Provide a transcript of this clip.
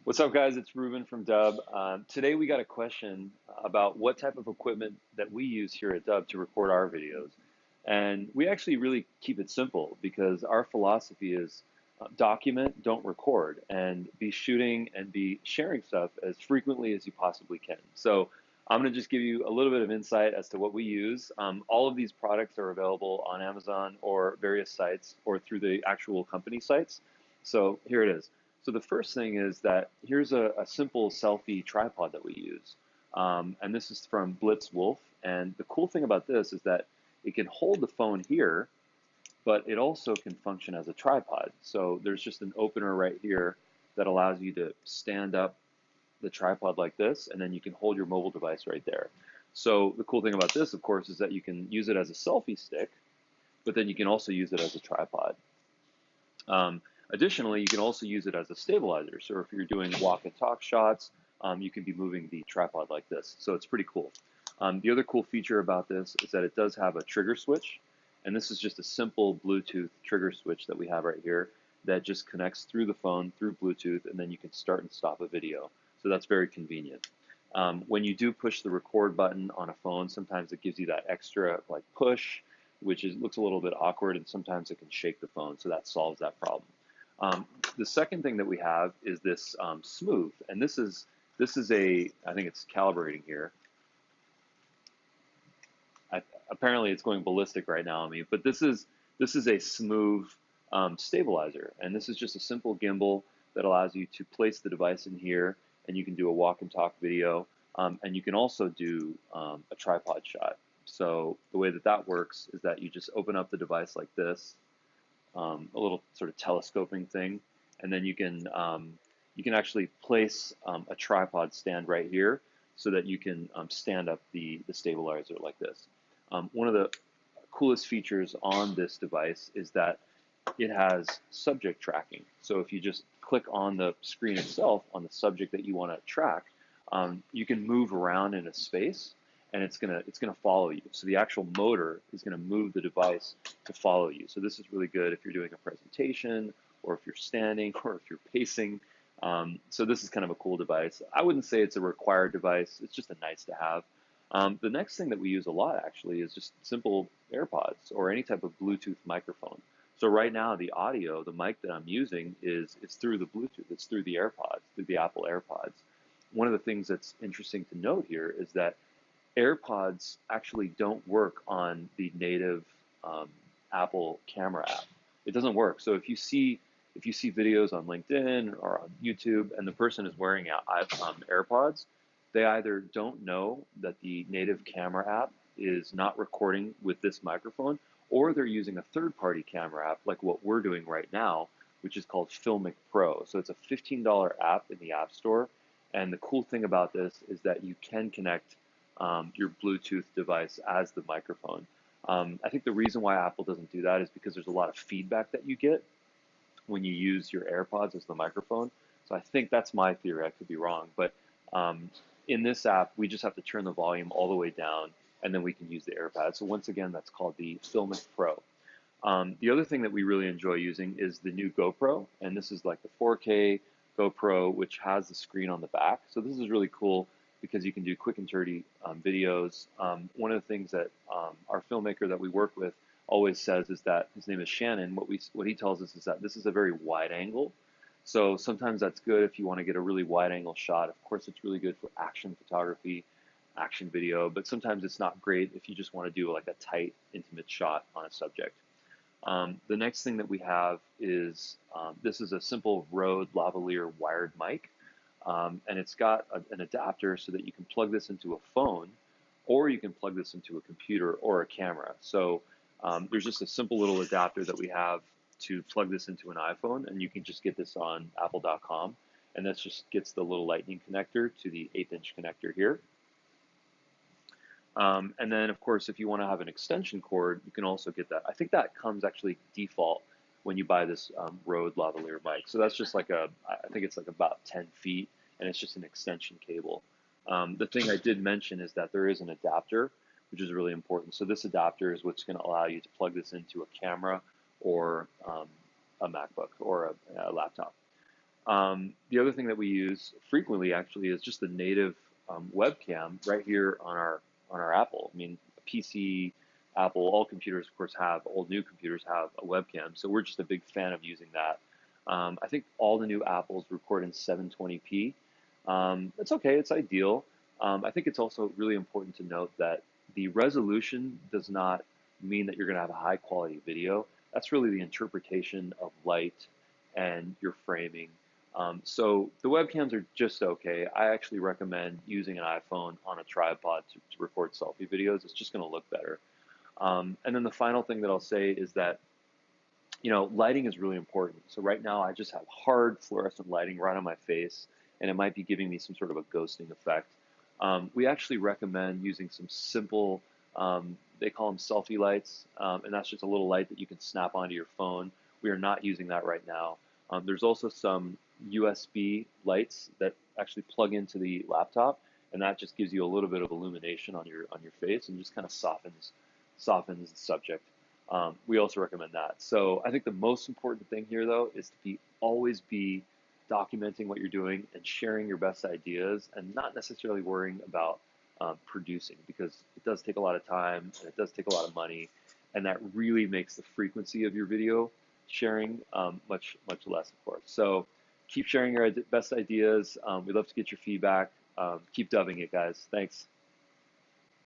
What's up, guys? It's Ruben from Dubb. Today we got a question about what type of equipment that we use here at Dubb to record our videos. And we actually really keep it simple because our philosophy is document, don't record, and be shooting and be sharing stuff as frequently as you possibly can. So I'm going to just give you a little bit of insight as to what we use. All of these products are available on Amazon or various sites or through the actual company sites. So here it is. So the first thing is that here's a simple selfie tripod that we use. And this is from Blitz Wolf. And the cool thing about this is that it can hold the phone here, but it also can function as a tripod. So there's just an opener right here that allows you to stand up the tripod like this, and then you can hold your mobile device right there. So the cool thing about this, of course, is that you can use it as a selfie stick, but then you can also use it as a tripod. Additionally, you can also use it as a stabilizer. So if you're doing walk and talk shots, you can be moving the tripod like this. So it's pretty cool. The other cool feature about this is that it does have a trigger switch. And this is just a simple Bluetooth trigger switch that we have right here that just connects through the phone, through Bluetooth, and then you can start and stop a video. So that's very convenient. When you do push the record button on a phone, sometimes it gives you that extra like push, which looks a little bit awkward, and sometimes it can shake the phone. So that solves that problem. The second thing that we have is this smooth, and this is a, I think it's calibrating here. Apparently it's going ballistic right now on me, but this is a smooth stabilizer, and this is just a simple gimbal that allows you to place the device in here, and you can do a walk and talk video, and you can also do a tripod shot. So the way that that works is that you just open up the device like this, a little sort of telescoping thing, and then you can actually place a tripod stand right here so that you can stand up the stabilizer like this. One of the coolest features on this device is that it has subject tracking. So if you just click on the screen itself on the subject that you want to track, you can move around in a space, and it's gonna follow you. So the actual motor is gonna move the device to follow you. So this is really good if you're doing a presentation, or if you're standing, or if you're pacing. So this is kind of a cool device. I wouldn't say it's a required device. It's just a nice to have. The next thing that we use a lot actually is just simple AirPods or any type of Bluetooth microphone. So right now the audio, the mic that I'm using is through the Bluetooth. It's through the AirPods, through the Apple AirPods. One of the things that's interesting to note here is that AirPods actually don't work on the native Apple camera app. It doesn't work. So if you see videos on LinkedIn or on YouTube and the person is wearing AirPods, they either don't know that the native camera app is not recording with this microphone, or they're using a third-party camera app like what we're doing right now, which is called Filmic Pro. So it's a $15 app in the App Store. And the cool thing about this is that you can connect your Bluetooth device as the microphone. I think the reason why Apple doesn't do that is because there's a lot of feedback that you get when you use your AirPods as the microphone. So I think that's my theory. I could be wrong, but in this app, we just have to turn the volume all the way down, and then we can use the AirPods. So once again, that's called the Filmic Pro. The other thing that we really enjoy using is the new GoPro, and this is like the 4K GoPro, which has the screen on the back. So this is really cool because you can do quick and dirty videos. One of the things that our filmmaker that we work with always says is that, his name is Shannon, what he tells us is that this is a very wide angle. So sometimes that's good if you want to get a really wide angle shot. Of course, it's really good for action photography, action video, but sometimes it's not great if you just want to do like a tight, intimate shot on a subject. The next thing that we have is, this is a simple Rode lavalier wired mic, and it's got an adapter so that you can plug this into a phone, or you can plug this into a computer or a camera. So there's just a simple little adapter that we have to plug this into an iPhone, and you can just get this on apple.com, and that just gets the little lightning connector to the 1/8" connector here. And then, of course, if you want to have an extension cord, you can also get that. I think that comes actually default when you buy this Rode lavalier mic. So that's just like I think it's like about 10 feet, and it's just an extension cable. The thing I did mention is that there is an adapter, which is really important. So this adapter is what's going to allow you to plug this into a camera or a MacBook or a laptop. The other thing that we use frequently actually is just the native webcam right here on our Apple. I mean, PC, Apple, all computers, of course, have all new computers have a webcam. So we're just a big fan of using that. I think all the new Apples record in 720p. It's okay, it's ideal. I think it's also really important to note that the resolution does not mean that you're going to have a high quality video. That's really the interpretation of light and your framing. So the webcams are just okay. I actually recommend using an iPhone on a tripod to record selfie videos. It's just going to look better. And then the final thing that I'll say is that lighting is really important. So right now I just have hard fluorescent lighting right on my face, and it might be giving me some sort of a ghosting effect. We actually recommend using some simple, they call them selfie lights, and that's just a little light that you can snap onto your phone. We are not using that right now. There's also some USB lights that actually plug into the laptop, and that just gives you a little bit of illumination on your face and just kind of softens the subject. We also recommend that. So I think the most important thing here, though, is to always be documenting what you're doing and sharing your best ideas, and not necessarily worrying about producing, because it does take a lot of time and it does take a lot of money, and that really makes the frequency of your video sharing much less, of course. So keep sharing your best ideas. We'd love to get your feedback. Keep dubbing it, guys. Thanks.